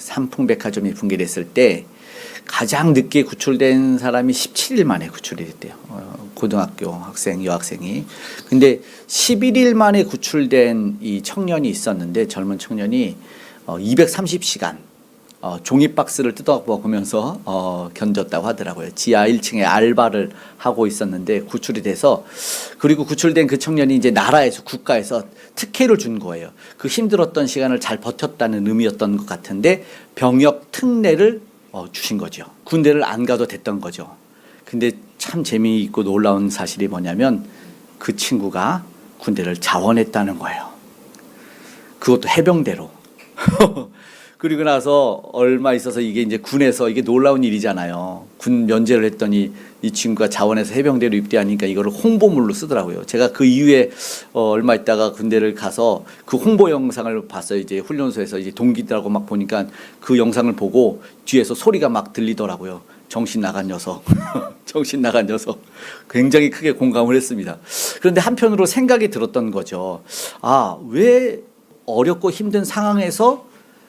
삼풍백화점이 붕괴됐을 때 가장 늦게 구출된 사람이 17일 만에 구출이 됐대요. 고등학교 학생, 여학생이. 근데 11일 만에 구출된 이 청년이 있었는데, 젊은 청년이 230시간 종이박스를 뜯어먹으면서 견뎠다고 하더라고요. 지하 1층에 알바를 하고 있었는데 구출이 돼서, 그리고 구출된 그 청년이 이제 나라에서, 국가에서 특혜를 준 거예요. 그 힘들었던 시간을 잘 버텼다는 의미였던 것 같은데 병역 특례를 주신 거죠. 군대를 안 가도 됐던 거죠. 근데 참 재미있고 놀라운 사실이 뭐냐면 그 친구가 군대를 자원했다는 거예요. 그것도 해병대로. 그리고 나서 얼마 있어서 이게 이제 군에서, 이게 놀라운 일이잖아요. 군 면제를 했더니 이 친구가 자원해서 해병대로 입대하니까 이거를 홍보물로 쓰더라고요. 제가 그 이후에 얼마 있다가 군대를 가서 그 홍보 영상을 봤어요. 이제 훈련소에서 이제 동기들하고 막 보니까 그 영상을 보고 뒤에서 소리가 막 들리더라고요. 정신 나간 녀석. 정신 나간 녀석. 굉장히 크게 공감을 했습니다. 그런데 한편으로 생각이 들었던 거죠. 아, 왜 어렵고 힘든 상황에서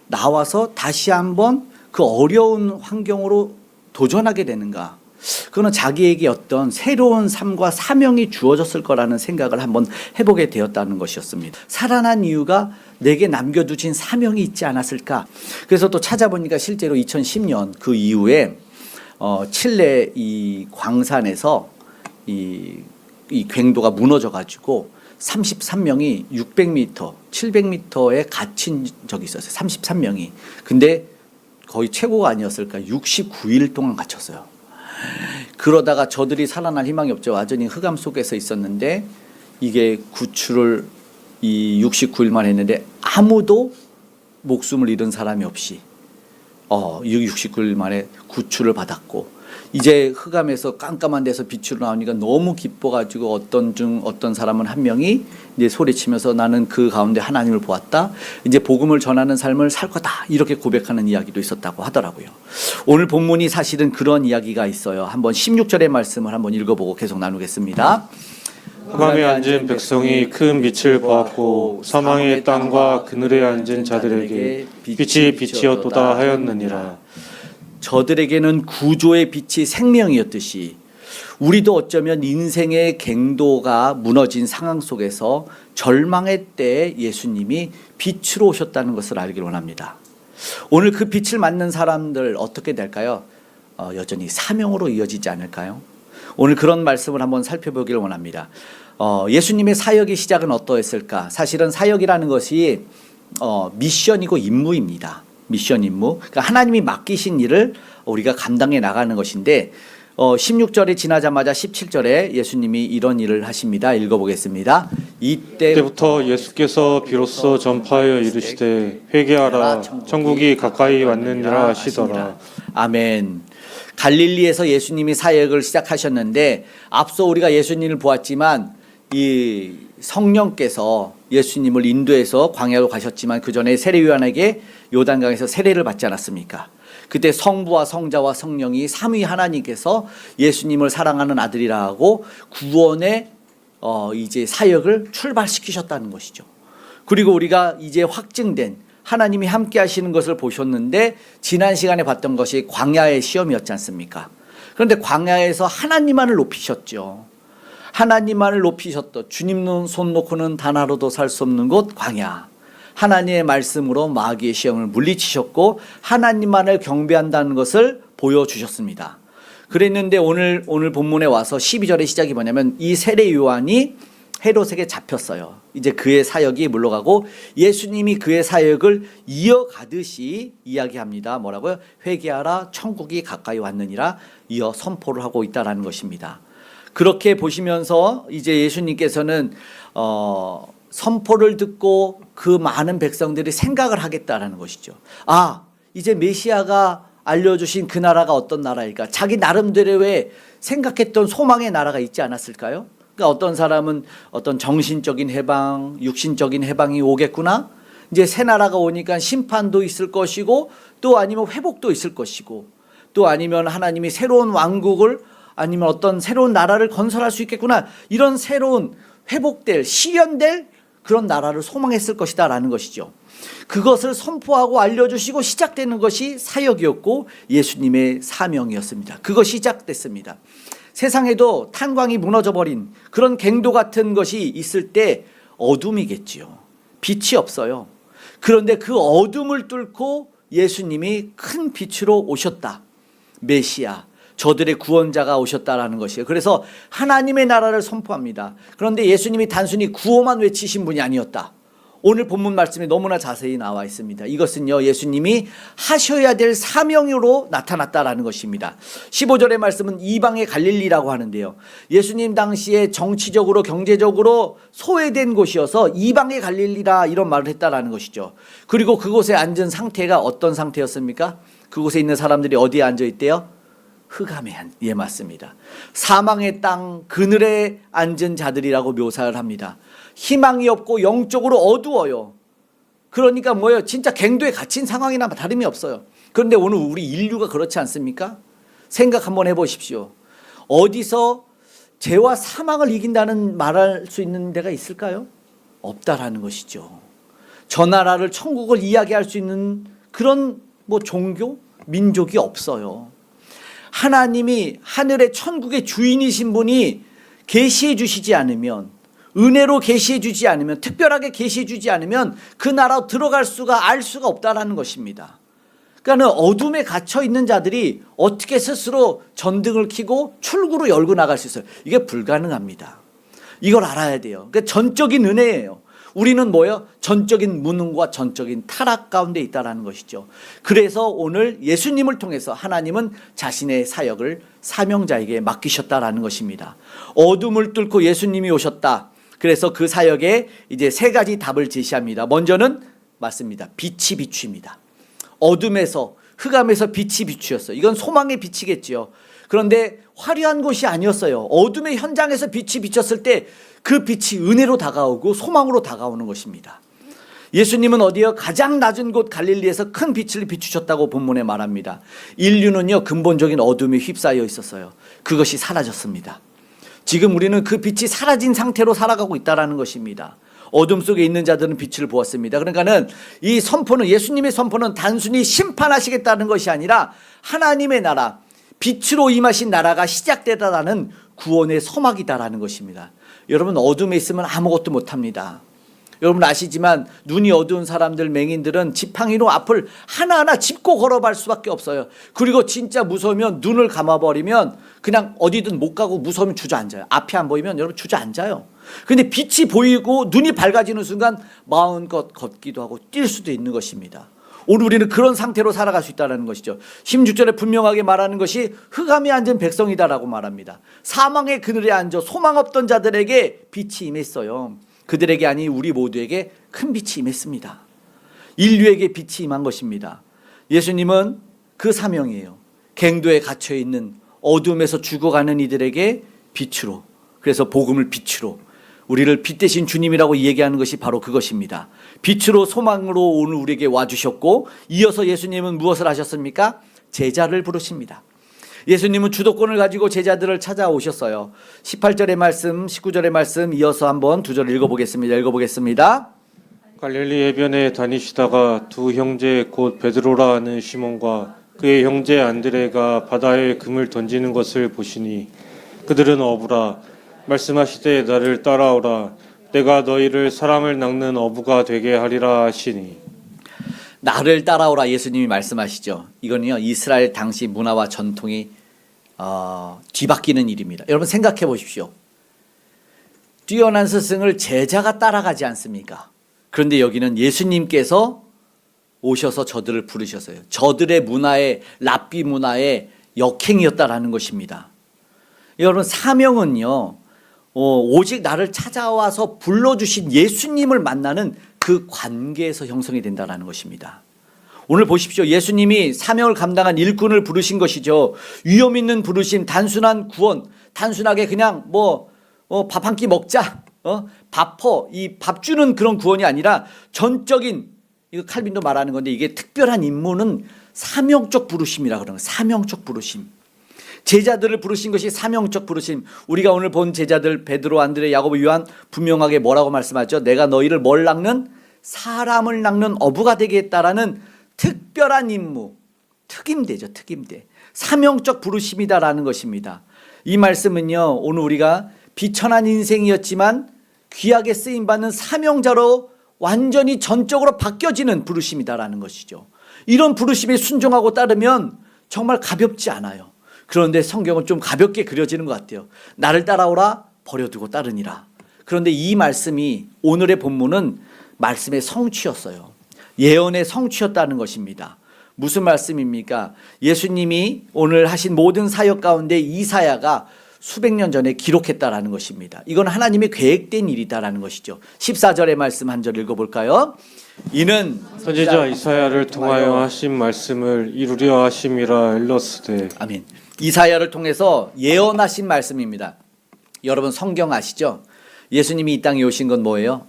나와서 다시 한번 그 어려운 환경으로 도전하게 되는가? 그거는 자기에게 어떤 새로운 삶과 사명이 주어졌을 거라는 생각을 한번 해보게 되었다는 것이었습니다. 살아난 이유가 내게 남겨두신 사명이 있지 않았을까? 그래서 또 찾아보니까 실제로 2010년 그 이후에 칠레 이 광산에서 이 궤도가 무너져 가지고 33명이 600m, 700m에 갇힌 적이 있었어요. 33명이. 근데 거의 최고가 아니었을까? 69일 동안 갇혔어요. 그러다가 저들이 살아날 희망이 없죠. 완전히 흑암 속에서 있었는데 이게 구출을 이 69일만 했는데 아무도 목숨을 잃은 사람이 없이 69일 만에 구출을 받았고, 이제 흑암에서 깜깜한 데서 빛으로 나오니까 너무 기뻐가지고 어떤 사람은 한 명이 이제 소리치면서 나는 그 가운데 하나님을 보았다. 이제 복음을 전하는 삶을 살 거다. 이렇게 고백하는 이야기도 있었다고 하더라고요. 오늘 본문이 사실은 그런 이야기가 있어요. 한번 16절의 말씀을 한번 읽어보고 계속 나누겠습니다. 흑암에 앉은 백성이 큰 빛을 보았고 사망의 땅과 그늘에 앉은 자들에게 빛이 빛이었도다 하였느니라. 저들에게는 구조의 빛이 생명이었듯이 우리도 어쩌면 인생의 갱도가 무너진 상황 속에서 절망의 때에 예수님이 빛으로 오셨다는 것을 알기를 원합니다. 오늘 그 빛을 맞는 사람들 어떻게 될까요? 여전히 사명으로 이어지지 않을까요? 오늘 그런 말씀을 한번 살펴보기를 원합니다. 예수님의 사역의 시작은 어떠했을까? 사실은 사역이라는 것이 미션이고 임무입니다. 미션 임무. 그러니까 하나님이 맡기신 일을 우리가 감당해 나가는 것인데 16절이 지나자마자 17절에 예수님이 이런 일을 하십니다. 읽어보겠습니다. 이때부터 예수께서 비로소 전파하여 이르시되 회개하라 천국이 가까이 왔느니라 하시더라. 아멘. 갈릴리에서 예수님이 사역을 시작하셨는데 앞서 우리가 예수님을 보았지만 이 성령께서 예수님을 인도해서 광야로 가셨지만 그 전에 세례요한에게 요단강에서 세례를 받지 않았습니까? 그때 성부와 성자와 성령이 삼위 하나님께서 예수님을 사랑하는 아들이라 하고 구원의 이제 사역을 출발시키셨다는 것이죠. 그리고 우리가 이제 확증된 하나님이 함께 하시는 것을 보셨는데 지난 시간에 봤던 것이 광야의 시험이었지 않습니까? 그런데 광야에서 하나님만을 높이셨죠. 하나님만을 높이셨던 주님 손 놓고는 단 하루도 살 수 없는 곳 광야. 하나님의 말씀으로 마귀의 시험을 물리치셨고 하나님만을 경배한다는 것을 보여주셨습니다. 그랬는데 오늘 본문에 와서 12절의 시작이 뭐냐면 이 세례 요한이 헤롯에게 잡혔어요. 이제 그의 사역이 물러가고 예수님이 그의 사역을 이어가듯이 이야기합니다. 뭐라고요? 회개하라 천국이 가까이 왔느니라 이어 선포를 하고 있다라는 것입니다. 그렇게 보시면서 이제 예수님께서는 선포를 듣고 그 많은 백성들이 생각을 하겠다라는 것이죠. 아, 이제 메시아가 알려주신 그 나라가 어떤 나라일까? 자기 나름대로 왜 생각했던 소망의 나라가 있지 않았을까요? 그러니까 어떤 사람은 어떤 정신적인 해방, 육신적인 해방이 오겠구나. 이제 새 나라가 오니까 심판도 있을 것이고 또 아니면 회복도 있을 것이고 또 아니면 하나님이 새로운 왕국을 아니면 어떤 새로운 나라를 건설할 수 있겠구나. 이런 새로운 회복될, 실현될 그런 나라를 소망했을 것이다 라는 것이죠. 그것을 선포하고 알려주시고 시작되는 것이 사역이었고 예수님의 사명이었습니다. 그것이 시작됐습니다. 세상에도 탄광이 무너져버린 그런 갱도 같은 것이 있을 때 어둠이겠지요. 빛이 없어요. 그런데 그 어둠을 뚫고 예수님이 큰 빛으로 오셨다. 메시아, 저들의 구원자가 오셨다라는 것이에요. 그래서 하나님의 나라를 선포합니다. 그런데 예수님이 단순히 구호만 외치신 분이 아니었다. 오늘 본문 말씀에 너무나 자세히 나와 있습니다. 이것은요, 예수님이 하셔야 될 사명으로 나타났다라는 것입니다. 15절의 말씀은 이방의 갈릴리라고 하는데요. 예수님 당시에 정치적으로 경제적으로 소외된 곳이어서 이방의 갈릴리라 이런 말을 했다라는 것이죠. 그리고 그곳에 앉은 상태가 어떤 상태였습니까? 그곳에 있는 사람들이 어디에 앉아 있대요? 흑암에 예, 맞습니다. 사망의 땅 그늘에 앉은 자들이라고 묘사를 합니다. 희망이 없고 영적으로 어두워요. 그러니까 뭐예요? 진짜 갱도에 갇힌 상황이나 다름이 없어요. 그런데 오늘 우리 인류가 그렇지 않습니까? 생각 한번 해보십시오. 어디서 죄와 사망을 이긴다는 말할 수 있는 데가 있을까요? 없다라는 것이죠. 저 나라를 천국을 이야기할 수 있는 그런 뭐 종교, 민족이 없어요. 하나님이 하늘의 천국의 주인이신 분이 계시해 주시지 않으면, 은혜로 계시해 주지 않으면, 특별하게 계시해 주지 않으면 그 나라로 들어갈 수가 알 수가 없다라는 것입니다. 그러니까 어둠에 갇혀 있는 자들이 어떻게 스스로 전등을 켜고 출구로 열고 나갈 수 있어요? 이게 불가능합니다. 이걸 알아야 돼요. 그러니까 전적인 은혜예요. 우리는 뭐예요? 전적인 무능과 전적인 타락 가운데 있다라는 것이죠. 그래서 오늘 예수님을 통해서 하나님은 자신의 사역을 사명자에게 맡기셨다라는 것입니다. 어둠을 뚫고 예수님이 오셨다. 그래서 그 사역에 이제 세 가지 답을 제시합니다. 먼저는 맞습니다. 빛이 비추입니다. 어둠에서, 흑암에서 빛이 비추었어요. 이건 소망의 빛이겠지요. 그런데 화려한 곳이 아니었어요. 어둠의 현장에서 빛이 비쳤을 때 그 빛이 은혜로 다가오고 소망으로 다가오는 것입니다. 예수님은 어디요? 가장 낮은 곳 갈릴리에서 큰 빛을 비추셨다고 본문에 말합니다. 인류는요, 근본적인 어둠에 휩싸여 있었어요. 그것이 사라졌습니다. 지금 우리는 그 빛이 사라진 상태로 살아가고 있다는 것입니다. 어둠 속에 있는 자들은 빛을 보았습니다. 그러니까는 이 선포는, 예수님의 선포는 단순히 심판하시겠다는 것이 아니라 하나님의 나라, 빛으로 임하신 나라가 시작되다라는 구원의 서막이다라는 것입니다. 여러분, 어둠에 있으면 아무것도 못합니다. 여러분 아시지만 눈이 어두운 사람들, 맹인들은 지팡이로 앞을 하나하나 짚고 걸어갈 수밖에 없어요. 그리고 진짜 무서우면 눈을 감아버리면 그냥 어디든 못 가고 무서우면 주저앉아요. 앞이 안 보이면 여러분 주저앉아요. 근데 빛이 보이고 눈이 밝아지는 순간 마음껏 걷기도 하고 뛸 수도 있는 것입니다. 오늘 우리는 그런 상태로 살아갈 수 있다는 것이죠. 16절에 분명하게 말하는 것이 흑암에 앉은 백성이다라고 말합니다. 사망의 그늘에 앉아 소망 없던 자들에게 빛이 임했어요. 그들에게 아니 우리 모두에게 큰 빛이 임했습니다. 인류에게 빛이 임한 것입니다. 예수님은 그 사명이에요. 갱도에 갇혀있는 어둠에서 죽어가는 이들에게 빛으로, 그래서 복음을 빛으로, 우리를 빛 대신 주님이라고 얘기하는 것이 바로 그것입니다. 빛으로 소망으로 오늘 우리에게 와주셨고, 이어서 예수님은 무엇을 하셨습니까? 제자를 부르십니다. 예수님은 주도권을 가지고 제자들을 찾아오셨어요. 18절의 말씀, 19절의 말씀 이어서 한번 두 절 읽어보겠습니다. 갈릴리 해변에 다니시다가 두 형제 곧 베드로라 하는 시몬과 그의 형제 안드레가 바다에 금을 던지는 것을 보시니 그들은 어부라. 말씀하시되 나를 따라오라. 내가 너희를 사람을 낚는 어부가 되게 하리라 하시니. 나를 따라오라 예수님이 말씀하시죠. 이거는요, 이스라엘 당시 문화와 전통이 뒤바뀌는 일입니다. 여러분 생각해 보십시오. 뛰어난 스승을 제자가 따라가지 않습니까? 그런데 여기는 예수님께서 오셔서 저들을 부르셨어요. 저들의 문화에, 랍비 문화의 역행이었다라는 것입니다. 여러분 사명은요, 오직 나를 찾아와서 불러주신 예수님을 만나는 그 관계에서 형성이 된다는 것입니다. 오늘 보십시오. 예수님이 사명을 감당한 일꾼을 부르신 것이죠. 위험 있는 부르심, 단순한 구원, 단순하게 그냥 밥 한 끼 먹자, 이 밥 주는 그런 구원이 아니라 전적인, 이거 칼빈도 말하는 건데 이게 특별한 임무는 사명적 부르심이라 그러는 거예요. 사명적 부르심. 제자들을 부르신 것이 사명적 부르심. 우리가 오늘 본 제자들 베드로, 안드레, 야고보, 요한 분명하게 뭐라고 말씀하죠? 내가 너희를 뭘 낚는? 사람을 낚는 어부가 되겠다라는 특별한 임무, 특임대죠. 특임대. 사명적 부르심이다라는 것입니다. 이 말씀은요, 오늘 우리가 비천한 인생이었지만 귀하게 쓰임받는 사명자로 완전히 전적으로 바뀌어지는 부르심이다라는 것이죠. 이런 부르심에 순종하고 따르면 정말 가볍지 않아요. 그런데 성경은 좀 가볍게 그려지는 것 같아요. 나를 따라오라, 버려두고 따르니라. 그런데 이 말씀이 오늘의 본문은 말씀의 성취였어요. 예언의 성취였다는 것입니다. 무슨 말씀입니까? 예수님이 오늘 하신 모든 사역 가운데 이사야가 수백 년 전에 기록했다라는 것입니다. 이건 하나님의 계획된 일이다라는 것이죠. 14절의 말씀 한 절 읽어볼까요? 이는 선지자 이사야를 통하여 하신 말씀을 이루려 하심이라 일렀으되. 아멘. 이사야를 통해서 예언하신 말씀입니다. 여러분 성경 아시죠? 예수님이 이 땅에 오신 건 뭐예요?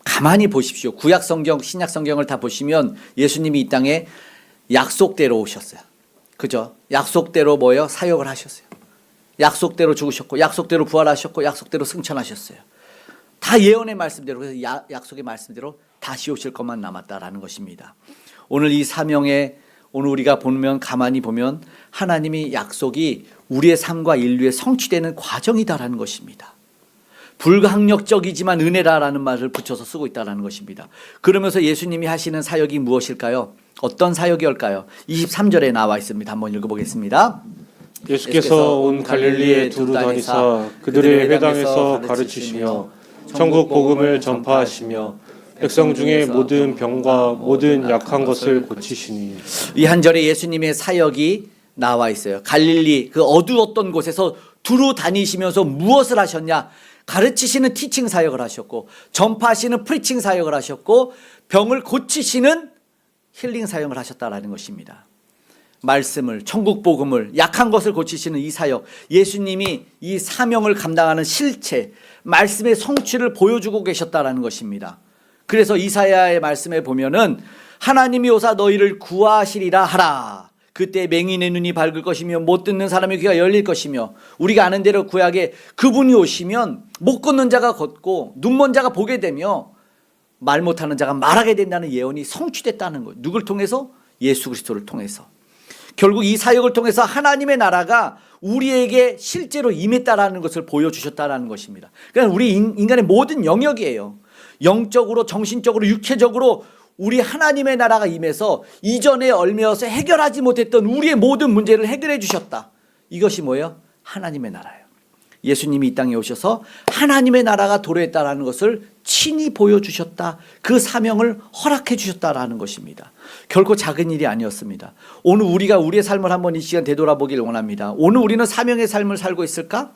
가만히 보십시오. 구약 성경, 신약 성경을 다 보시면 예수님이 이 땅에 약속대로 오셨어요. 그죠? 약속대로 뭐예요? 사역을 하셨어요. 약속대로 죽으셨고, 약속대로 부활하셨고, 약속대로 승천하셨어요. 다 예언의 말씀대로, 그래서 약속의 말씀대로 다시 오실 것만 남았다라는 것입니다. 오늘 이 사명에 오늘 우리가 보면 가만히 보면 하나님이 약속이 우리의 삶과 인류의 성취되는 과정이다라는 것입니다. 불가항력적이지만 은혜라라는 말을 붙여서 쓰고 있다는 것입니다. 그러면서 예수님이 하시는 사역이 무엇일까요? 어떤 사역이올까요? 23절에 나와 있습니다. 한번 읽어보겠습니다. 예수께서 온 갈릴리에 두루 다니사 그들의 회당에서 가르치시며 천국 복음을 전파하시며 백성 중에 모든 병과 모든 약한 것을 고치시니. 이 한 절에 예수님의 사역이 나와 있어요. 갈릴리 그 어두웠던 곳에서 두루 다니시면서 무엇을 하셨냐? 가르치시는 티칭 사역을 하셨고, 전파하시는 프리칭 사역을 하셨고, 병을 고치시는 힐링 사역을 하셨다라는 것입니다. 말씀을, 천국 복음을, 약한 것을 고치시는 이 사역, 예수님이 이 사명을 감당하는 실체, 말씀의 성취를 보여주고 계셨다라는 것입니다. 그래서 이사야의 말씀에 보면은 하나님이 오사 너희를 구하시리라 하라. 그때 맹인의 눈이 밝을 것이며 못 듣는 사람의 귀가 열릴 것이며, 우리가 아는 대로 구약에 그분이 오시면 못 걷는 자가 걷고 눈먼 자가 보게 되며 말 못하는 자가 말하게 된다는 예언이 성취됐다는 거예요. 누굴 통해서? 예수 그리스도를 통해서. 결국 이 사역을 통해서 하나님의 나라가 우리에게 실제로 임했다라는 것을 보여주셨다라는 것입니다. 그러니까 우리 인간의 모든 영역이에요. 영적으로, 정신적으로, 육체적으로 우리 하나님의 나라가 임해서 이전에 얽매여서 해결하지 못했던 우리의 모든 문제를 해결해 주셨다. 이것이 뭐예요? 하나님의 나라예요. 예수님이 이 땅에 오셔서 하나님의 나라가 도래했다라는 것을 친히 보여주셨다. 그 사명을 허락해 주셨다라는 것입니다. 결코 작은 일이 아니었습니다. 오늘 우리가 우리의 삶을 한번 이 시간 되돌아보길 원합니다. 오늘 우리는 사명의 삶을 살고 있을까?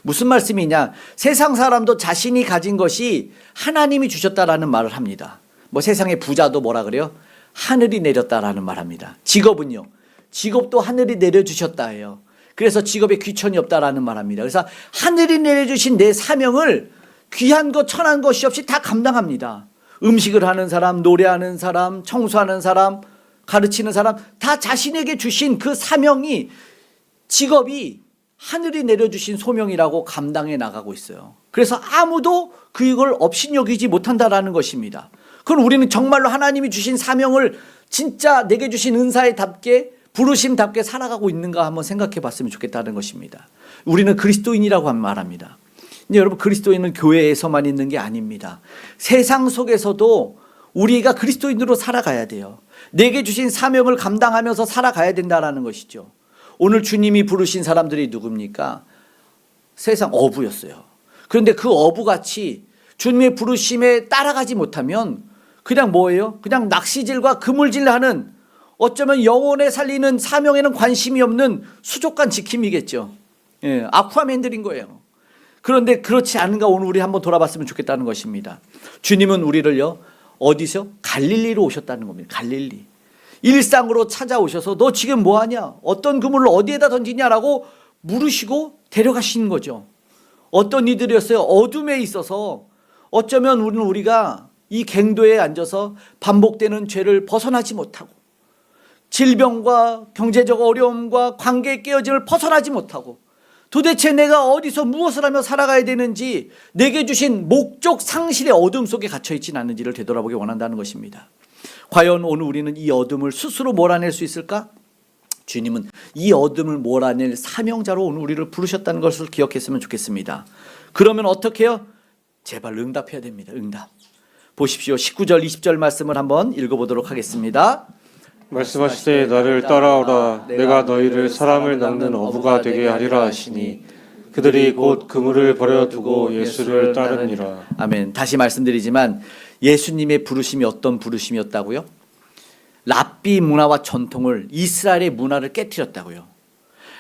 무슨 말씀이냐? 세상 사람도 자신이 가진 것이 하나님이 주셨다라는 말을 합니다. 뭐 세상의 부자도 뭐라 그래요? 하늘이 내렸다라는 말 합니다. 직업은요? 직업도 하늘이 내려주셨다 해요. 그래서 직업에 귀천이 없다라는 말 합니다. 그래서 하늘이 내려주신 내 사명을 귀한 것 천한 것이 없이 다 감당합니다. 음식을 하는 사람, 노래하는 사람, 청소하는 사람, 가르치는 사람, 다 자신에게 주신 그 사명이, 직업이 하늘이 내려주신 소명이라고 감당해 나가고 있어요. 그래서 아무도 그걸 업신여기지 못한다라는 것입니다. 그럼 우리는 정말로 하나님이 주신 사명을 진짜 내게 주신 은사에답게, 부르심답게 살아가고 있는가 한번 생각해 봤으면 좋겠다는 것입니다. 우리는 그리스도인이라고 말합니다. 근데 여러분, 그리스도인은 교회에서만 있는 게 아닙니다. 세상 속에서도 우리가 그리스도인으로 살아가야 돼요. 내게 주신 사명을 감당하면서 살아가야 된다는 것이죠. 오늘 주님이 부르신 사람들이 누굽니까? 세상 어부였어요. 그런데 그 어부같이 주님의 부르심에 따라가지 못하면 그냥 뭐예요? 그냥 낚시질과 그물질하는, 어쩌면 영혼에 살리는 사명에는 관심이 없는 수족관 지킴이겠죠. 예, 아쿠아맨들인 거예요. 그런데 그렇지 않은가 오늘 우리 한번 돌아봤으면 좋겠다는 것입니다. 주님은 우리를요, 어디서? 갈릴리로 오셨다는 겁니다. 갈릴리. 일상으로 찾아오셔서 너 지금 뭐하냐? 어떤 그물을 어디에다 던지냐라고 물으시고 데려가시는 거죠. 어떤 이들이었어요? 어둠에 있어서 어쩌면 우리가 이 갱도에 앉아서 반복되는 죄를 벗어나지 못하고, 질병과 경제적 어려움과 관계의 깨어짐을 벗어나지 못하고, 도대체 내가 어디서 무엇을 하며 살아가야 되는지, 내게 주신 목적 상실의 어둠 속에 갇혀 있지는 않은지를 되돌아보기 원한다는 것입니다. 과연 오늘 우리는 이 어둠을 스스로 몰아낼 수 있을까? 주님은 이 어둠을 몰아낼 사명자로 오늘 우리를 부르셨다는 것을 기억했으면 좋겠습니다. 그러면 어떻게 해요? 제발 응답해야 됩니다. 응답. 보십시오. 19절 20절 말씀을 한번 읽어보도록 하겠습니다. 말씀하시되 나를 따라오라. 내가 너희를 사람을 낚는 어부가 되게 하리라 하시니 그들이 곧 그물을 버려두고 예수를 따르니라. 아멘. 다시 말씀드리지만 예수님의 부르심이 어떤 부르심이었다고요? 랍비 문화와 전통을, 이스라엘의 문화를 깨트렸다고요.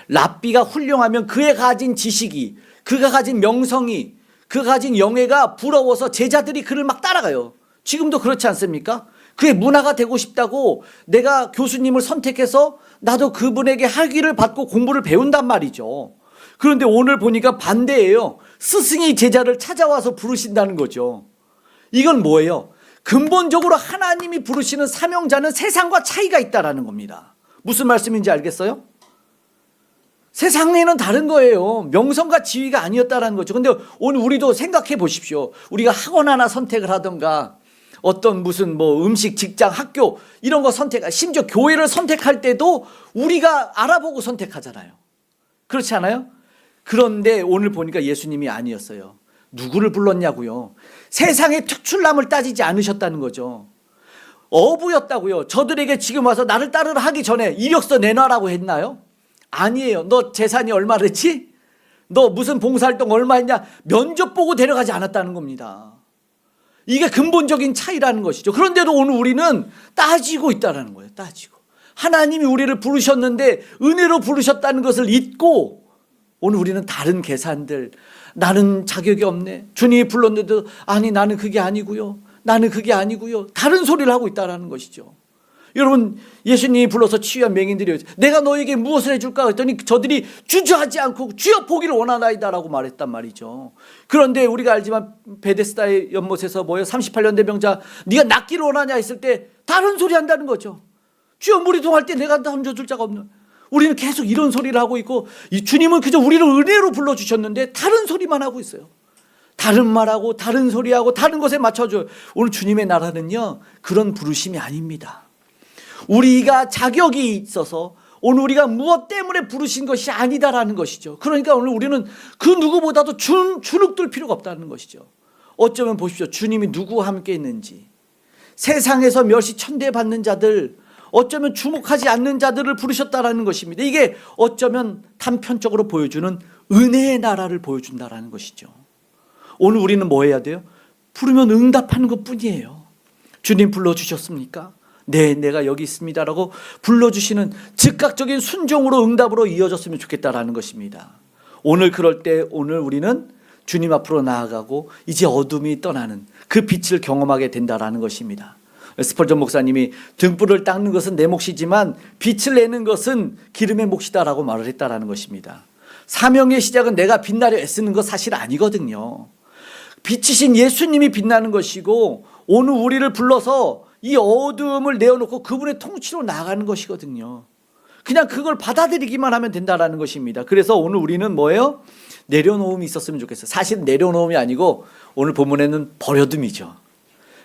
랍비가 훌륭하면 그의 가진 지식이, 그가 가진 명성이, 그가 가진 영예가 부러워서 제자들이 그를 막 따라가요. 지금도 그렇지 않습니까? 그의 문화가 되고 싶다고 내가 교수님을 선택해서 나도 그분에게 학위를 받고 공부를 배운단 말이죠. 그런데 오늘 보니까 반대예요. 스승이 제자를 찾아와서 부르신다는 거죠. 이건 뭐예요? 근본적으로 하나님이 부르시는 사명자는 세상과 차이가 있다라는 겁니다. 무슨 말씀인지 알겠어요? 세상에는 다른 거예요. 명성과 지위가 아니었다라는 거죠. 근데 오늘 우리도 생각해 보십시오. 우리가 학원 하나 선택을 하던가 어떤 무슨 뭐 음식, 직장, 학교 이런 거 심지어 교회를 선택할 때도 우리가 알아보고 선택하잖아요. 그렇지 않아요? 그런데 오늘 보니까 예수님이 아니었어요. 누구를 불렀냐고요? 세상의 특출남을 따지지 않으셨다는 거죠. 어부였다고요. 저들에게 지금 와서 나를 따르라 하기 전에 이력서 내놔라고 했나요? 아니에요. 너 재산이 얼마랬지? 너 무슨 봉사활동 얼마 했냐? 면접 보고 데려가지 않았다는 겁니다. 이게 근본적인 차이라는 것이죠. 그런데도 오늘 우리는 따지고 있다는 거예요. 따지고. 하나님이 우리를 부르셨는데 은혜로 부르셨다는 것을 잊고 오늘 우리는 다른 계산들, 나는 자격이 없네. 주님이 불렀는데도 아니 나는 그게 아니고요. 나는 그게 아니고요. 다른 소리를 하고 있다는 것이죠. 여러분, 예수님이 불러서 치유한 맹인들이 내가 너에게 무엇을 해줄까 했더니 저들이 주저하지 않고 주여 보기를 원하나이다라고 말했단 말이죠. 그런데 우리가 알지만 베데스다의 연못에서 38년 된 병자 네가 낫기를 원하냐 했을 때 다른 소리 한다는 거죠. 주여 물이 동할 때 내가 던져줄 자가 없는. 우리는 계속 이런 소리를 하고 있고 이 주님은 그저 우리를 은혜로 불러주셨는데 다른 소리만 하고 있어요. 다른 말하고 다른 소리하고 다른 것에 맞춰줘요. 오늘 주님의 나라는요 그런 부르심이 아닙니다. 우리가 자격이 있어서 오늘 우리가 무엇 때문에 부르신 것이 아니다라는 것이죠. 그러니까 오늘 우리는 그 누구보다도 주눅들 필요가 없다는 것이죠. 어쩌면 보십시오. 주님이 누구와 함께 있는지, 세상에서 멸시천대 받는 자들, 어쩌면 주목하지 않는 자들을 부르셨다라는 것입니다. 이게 어쩌면 단편적으로 보여주는 은혜의 나라를 보여준다라는 것이죠. 오늘 우리는 뭐 해야 돼요? 부르면 응답하는 것뿐이에요. 주님 불러주셨습니까? 네, 내가 여기 있습니다라고 불러주시는 즉각적인 순종으로 응답으로 이어졌으면 좋겠다라는 것입니다. 오늘 그럴 때 오늘 우리는 주님 앞으로 나아가고 이제 어둠이 떠나는 그 빛을 경험하게 된다라는 것입니다. 스펄전 목사님이 등불을 닦는 것은 내 몫이지만 빛을 내는 것은 기름의 몫이다라고 말을 했다라는 것입니다. 사명의 시작은 내가 빛나려 애쓰는 것 사실 아니거든요. 빛이신 예수님이 빛나는 것이고 오늘 우리를 불러서 이 어두움을 내어놓고 그분의 통치로 나아가는 것이거든요. 그냥 그걸 받아들이기만 하면 된다라는 것입니다. 그래서 오늘 우리는 뭐예요? 내려놓음이 있었으면 좋겠어요. 사실 내려놓음이 아니고 오늘 본문에는 버려둠이죠.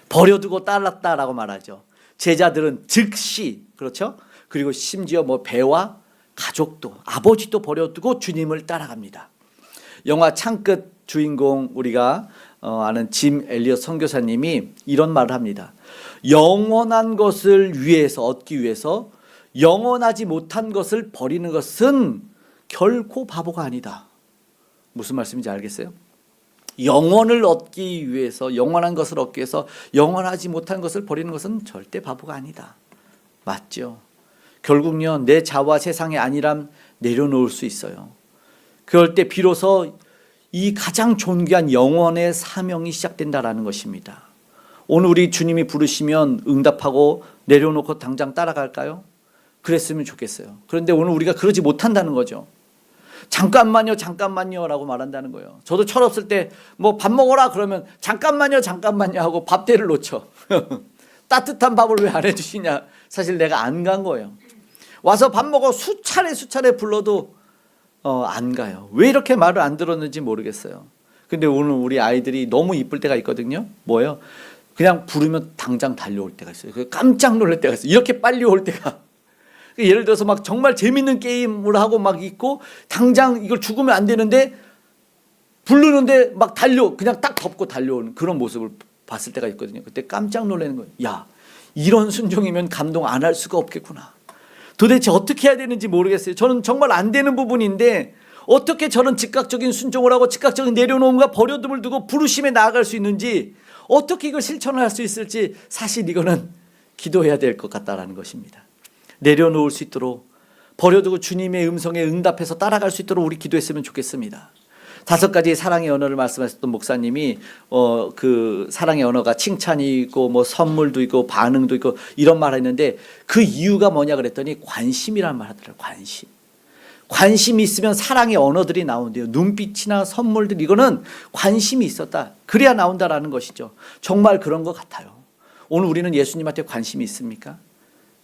버려두고 따랐다라고 말하죠. 제자들은 즉시, 그렇죠? 그리고 심지어 배와 가족도, 아버지도 버려두고 주님을 따라갑니다. 영화 창끝 주인공 우리가 아는 짐 엘리엇 선교사님이 이런 말을 합니다. 영원한 것을 위해서, 얻기 위해서 영원하지 못한 것을 버리는 것은 결코 바보가 아니다. 무슨 말씀인지 알겠어요? 영원을 얻기 위해서, 영원한 것을 얻기 위해서 영원하지 못한 것을 버리는 것은 절대 바보가 아니다. 맞죠? 결국요, 내 자와 세상의 안일함 내려놓을 수 있어요. 그럴 때 비로소 이 가장 존귀한 영원의 사명이 시작된다라는 것입니다. 오늘 우리 주님이 부르시면 응답하고 내려놓고 당장 따라갈까요? 그랬으면 좋겠어요. 그런데 오늘 우리가 그러지 못한다는 거죠. 잠깐만요, 잠깐만요 라고 말한다는 거예요. 저도 철없을 때 밥 먹어라 그러면 잠깐만요, 잠깐만요 하고 밥대를 놓쳐. 따뜻한 밥을 왜 안 해주시냐. 사실 내가 안 간 거예요. 와서 밥 먹어 수차례 불러도 안 가요. 왜 이렇게 말을 안 들었는지 모르겠어요. 근데 오늘 우리 아이들이 너무 이쁠 때가 있거든요. 뭐예요? 그냥 부르면 당장 달려올 때가 있어요. 깜짝 놀랄 때가 있어요. 이렇게 빨리 올 때가. 예를 들어서 막 정말 재밌는 게임을 하고 막 있고 당장 이걸 죽으면 안 되는데 부르는데 막 그냥 딱 덮고 달려오는 그런 모습을 봤을 때가 있거든요. 그때 깜짝 놀라는 거예요. 야, 이런 순종이면 감동 안 할 수가 없겠구나. 도대체 어떻게 해야 되는지 모르겠어요. 저는 정말 안 되는 부분인데 어떻게 저런 즉각적인 순종을 하고 즉각적인 내려놓음과 버려둠을 두고 부르심에 나아갈 수 있는지, 어떻게 이걸 실천을 할 수 있을지, 사실 이거는 기도해야 될 것 같다라는 것입니다. 내려놓을 수 있도록, 버려두고 주님의 음성에 응답해서 따라갈 수 있도록 우리 기도했으면 좋겠습니다. 5가지 사랑의 언어를 말씀하셨던 목사님이 그 사랑의 언어가 칭찬이 있고 뭐 선물도 있고 반응도 있고 이런 말을 했는데, 그 이유가 뭐냐 그랬더니 관심이란 말 하더라고요. 관심이 있으면 사랑의 언어들이 나온대요. 눈빛이나 선물들, 이거는 관심이 있었다, 그래야 나온다라는 것이죠. 정말 그런 것 같아요. 오늘 우리는 예수님한테 관심이 있습니까?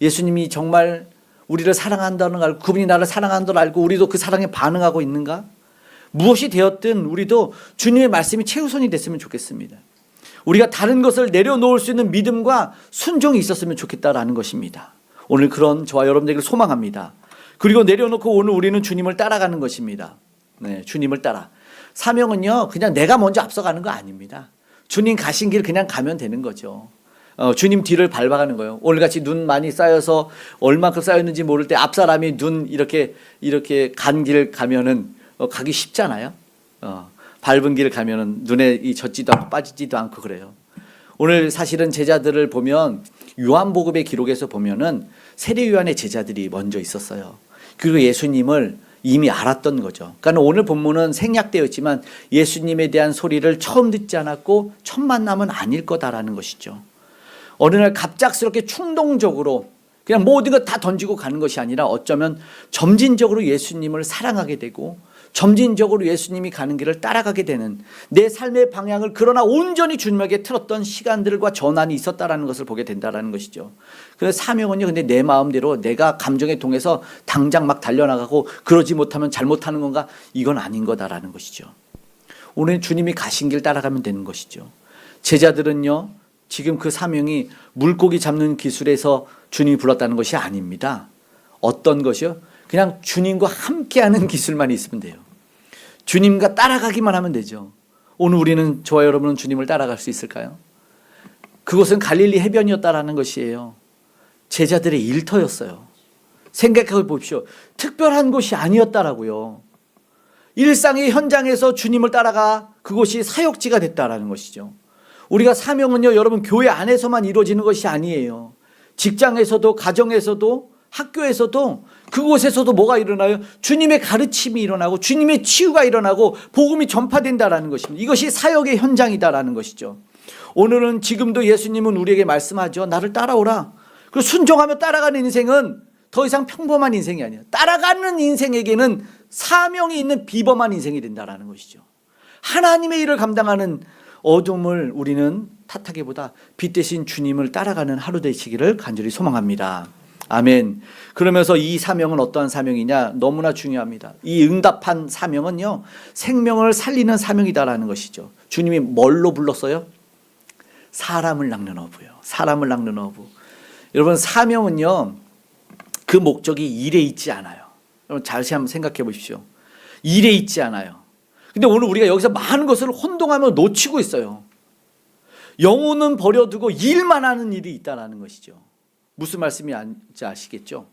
예수님이 정말 우리를 사랑한다는 걸 알고, 그분이 나를 사랑한다는 걸 알고 우리도 그 사랑에 반응하고 있는가? 무엇이 되었든 우리도 주님의 말씀이 최우선이 됐으면 좋겠습니다. 우리가 다른 것을 내려놓을 수 있는 믿음과 순종이 있었으면 좋겠다라는 것입니다. 오늘 그런 저와 여러분들에게 소망합니다. 그리고 내려놓고 오늘 우리는 주님을 따라가는 것입니다. 네, 주님을 따라. 사명은요, 그냥 내가 먼저 앞서가는 거 아닙니다. 주님 가신 길 그냥 가면 되는 거죠. 주님 뒤를 밟아가는 거예요. 오늘같이 눈 많이 쌓여서 얼마큼 쌓였는지 모를 때 앞 사람이 눈 이렇게 간 길 가면은 가기 쉽잖아요. 밟은 길 가면은 눈에 젖지도 않고 빠지지도 않고 그래요. 오늘 사실은 제자들을 보면 요한복음의 기록에서 보면은 세례 요한의 제자들이 먼저 있었어요. 그리고 예수님을 이미 알았던 거죠. 그러니까 오늘 본문은 생략되어 있지만 예수님에 대한 소리를 처음 듣지 않았고 첫 만남은 아닐 거다라는 것이죠. 어느 날 갑작스럽게 충동적으로 그냥 모든 것 다 던지고 가는 것이 아니라 어쩌면 점진적으로 예수님을 사랑하게 되고 점진적으로 예수님이 가는 길을 따라가게 되는, 내 삶의 방향을 그러나 온전히 주님에게 틀었던 시간들과 전환이 있었다라는 것을 보게 된다라는 것이죠. 그래서 사명은요, 근데 내 마음대로 내가 감정에 동해서 당장 막 달려나가고 그러지 못하면 잘못하는 건가? 이건 아닌 거다라는 것이죠. 오늘 주님이 가신 길 따라가면 되는 것이죠. 제자들은요, 지금 그 사명이 물고기 잡는 기술에서 주님이 불렀다는 것이 아닙니다. 어떤 것이요? 그냥 주님과 함께하는 기술만 있으면 돼요. 주님과 따라가기만 하면 되죠. 오늘 우리는, 저와 여러분은 주님을 따라갈 수 있을까요? 그곳은 갈릴리 해변이었다라는 것이에요. 제자들의 일터였어요. 생각해 보십시오. 특별한 곳이 아니었다라고요. 일상의 현장에서 주님을 따라가 그곳이 사역지가 됐다라는 것이죠. 우리가 사명은요, 여러분, 교회 안에서만 이루어지는 것이 아니에요. 직장에서도, 가정에서도, 학교에서도, 그곳에서도 뭐가 일어나요? 주님의 가르침이 일어나고 주님의 치유가 일어나고 복음이 전파된다라는 것입니다. 이것이 사역의 현장이다라는 것이죠. 오늘은, 지금도 예수님은 우리에게 말씀하죠. 나를 따라오라. 그리고 순종하며 따라가는 인생은 더 이상 평범한 인생이 아니야. 따라가는 인생에게는 사명이 있는 비범한 인생이 된다라는 것이죠. 하나님의 일을 감당하는 어둠을 우리는 탓하기보다 빛 대신 주님을 따라가는 하루 되시기를 간절히 소망합니다. 아멘. 그러면서 이 사명은 어떠한 사명이냐? 너무나 중요합니다. 이 응답한 사명은요, 생명을 살리는 사명이다라는 것이죠. 주님이 뭘로 불렀어요? 사람을 낚는 어부요. 사람을 낚는 어부. 여러분, 사명은요, 그 목적이 일에 있지 않아요. 여러분, 다시 한번 생각해 보십시오. 일에 있지 않아요. 근데 오늘 우리가 여기서 많은 것을 혼동하며 놓치고 있어요. 영혼은 버려두고 일만 하는 일이 있다는 것이죠. 무슨 말씀인지 아시겠죠?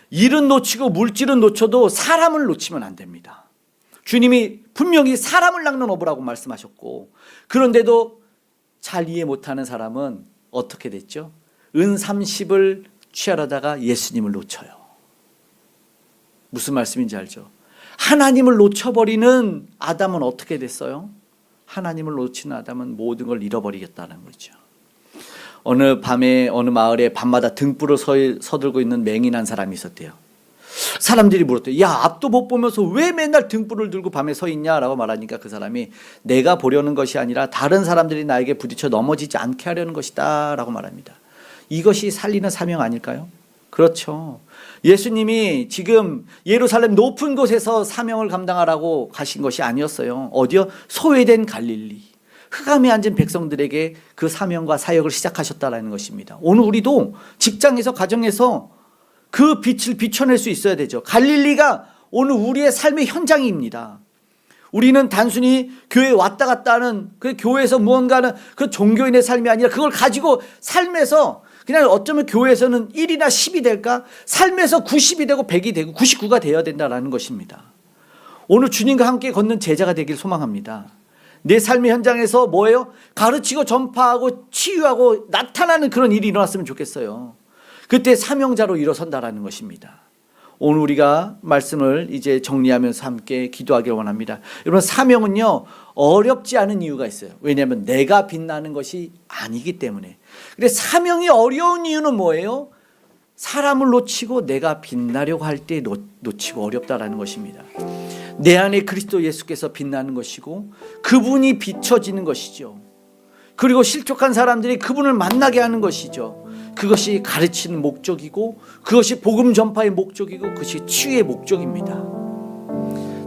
일은 놓치고 물질은 놓쳐도 사람을 놓치면 안 됩니다. 주님이 분명히 사람을 낚는 어부라고 말씀하셨고, 그런데도 잘 이해 못하는 사람은 어떻게 됐죠? 은 30을 취하려다가 예수님을 놓쳐요. 무슨 말씀인지 알죠? 하나님을 놓쳐버리는 아담은 어떻게 됐어요? 하나님을 놓치는 아담은 모든 걸 잃어버리겠다는 거죠. 어느 밤에 어느 마을에 밤마다 등불을 서들고 있는 맹인한 사람이 있었대요. 사람들이 물었대요. 야, 앞도 못 보면서 왜 맨날 등불을 들고 밤에 서 있냐라고 말하니까 그 사람이, 내가 보려는 것이 아니라 다른 사람들이 나에게 부딪혀 넘어지지 않게 하려는 것이다 라고 말합니다. 이것이 살리는 사명 아닐까요? 그렇죠. 예수님이 지금 예루살렘 높은 곳에서 사명을 감당하라고 가신 것이 아니었어요. 어디요? 소외된 갈릴리, 흑암에 앉은 백성들에게 그 사명과 사역을 시작하셨다라는 것입니다. 오늘 우리도 직장에서, 가정에서 그 빛을 비춰낼 수 있어야 되죠. 갈릴리가 오늘 우리의 삶의 현장입니다. 우리는 단순히 교회에 왔다 갔다 하는, 그 교회에서 무언가는 그 종교인의 삶이 아니라 그걸 가지고 삶에서 그냥 어쩌면 교회에서는 1이나 10이 될까? 삶에서 90이 되고 100이 되고 99가 되어야 된다는 것입니다. 오늘 주님과 함께 걷는 제자가 되길 소망합니다. 내 삶의 현장에서 뭐예요? 가르치고 전파하고 치유하고 나타나는 그런 일이 일어났으면 좋겠어요. 그때 사명자로 일어선다라는 것입니다. 오늘 우리가 말씀을 이제 정리하면서 함께 기도하길 원합니다. 여러분, 사명은요 어렵지 않은 이유가 있어요. 왜냐하면 내가 빛나는 것이 아니기 때문에. 근데 사명이 어려운 이유는 뭐예요? 사람을 놓치고 내가 빛나려고 할 때 놓치고 어렵다라는 것입니다. 내 안에 그리스도 예수께서 빛나는 것이고 그분이 비춰지는 것이죠. 그리고 실족한 사람들이 그분을 만나게 하는 것이죠. 그것이 가르치는 목적이고 그것이 복음 전파의 목적이고 그것이 치유의 목적입니다.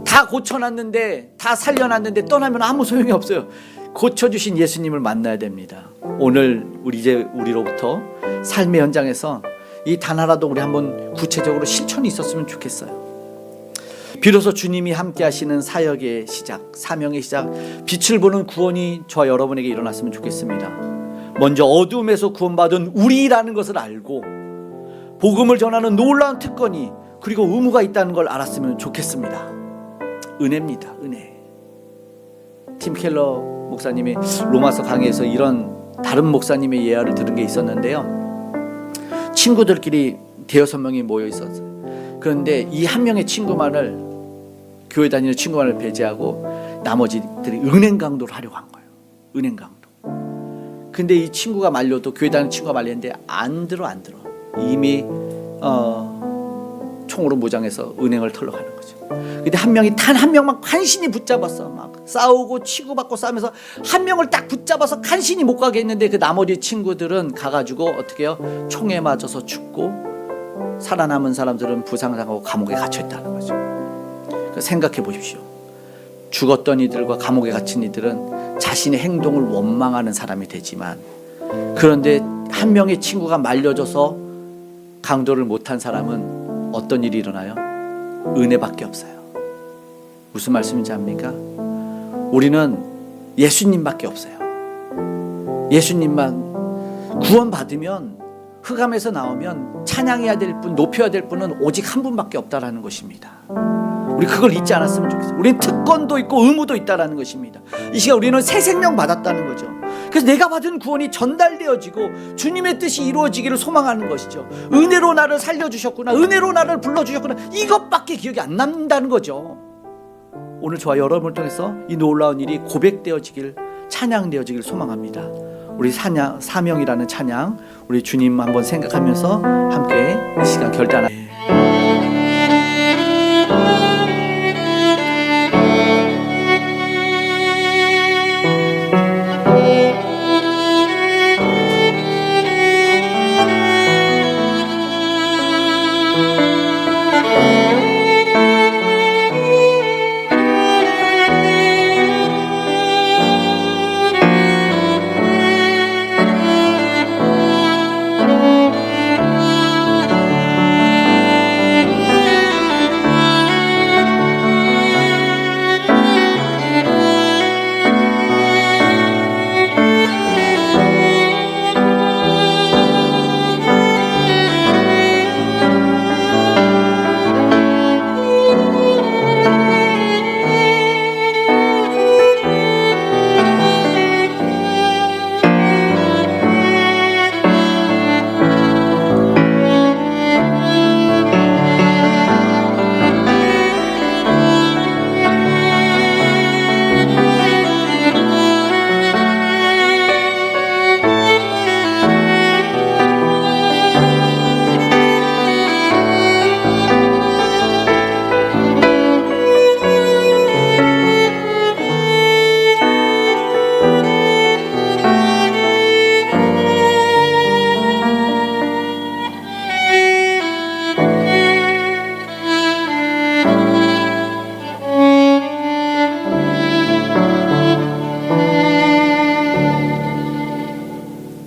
다 고쳐놨는데, 다 살려놨는데 떠나면 아무 소용이 없어요. 고쳐주신 예수님을 만나야 됩니다. 오늘 우리로부터 삶의 현장에서 이 단 하나도 우리 한번 구체적으로 실천이 있었으면 좋겠어요. 비로소 주님이 함께 하시는 사역의 시작, 사명의 시작, 빛을 보는 구원이 저와 여러분에게 일어났으면 좋겠습니다. 먼저 어둠에서 구원받은 우리라는 것을 알고 복음을 전하는 놀라운 특권이, 그리고 의무가 있다는 걸 알았으면 좋겠습니다. 은혜입니다. 은혜. 팀 켈러 목사님이 로마서 강의에서 이런 다른 목사님의 예화를 들은 게 있었는데요. 친구들끼리 대여섯 명이 모여 있었어요. 그런데 이 한 명의 친구만을, 교회 다니는 친구만을 배제하고 나머지들이 은행 강도를 하려고 한 거예요. 은행 강도. 근데 이 친구가 말려도, 교회 다니는 친구가 말렸는데 안 들어. 이미 총으로 무장해서 은행을 털러 가는 거죠. 근데 한 명이, 단 한 명만 간신히 붙잡았어. 막 싸우고 치고받고 싸우면서 한 명을 딱 붙잡아서 간신히 못 가게 했는데 그 나머지 친구들은 가가지고 어떻게 해요? 총에 맞아서 죽고 살아남은 사람들은 부상당하고 감옥에 갇혀있다는 거죠. 생각해 보십시오. 죽었던 이들과 감옥에 갇힌 이들은 자신의 행동을 원망하는 사람이 되지만, 그런데 한 명의 친구가 말려져서 강도를 못한 사람은 어떤 일이 일어나요? 은혜밖에 없어요. 무슨 말씀인지 압니까? 우리는 예수님밖에 없어요. 예수님만 구원받으면, 흑암에서 나오면 찬양해야 될 분, 높여야 될 분은 오직 한 분밖에 없다라는 것입니다. 우리 그걸 잊지 않았으면 좋겠어요. 우리는 특권도 있고 의무도 있다라는 것입니다. 이 시간 우리는 새 생명 받았다는 거죠. 그래서 내가 받은 구원이 전달되어지고 주님의 뜻이 이루어지기를 소망하는 것이죠. 은혜로 나를 살려주셨구나, 은혜로 나를 불러주셨구나, 이것밖에 기억이 안 남는다는 거죠. 오늘 저와 여러분을 통해서 이 놀라운 일이 고백되어지길, 찬양되어지길 소망합니다. 우리 사명이라는 찬양, 우리 주님 한번 생각하면서 함께 이 시간 결단합니다.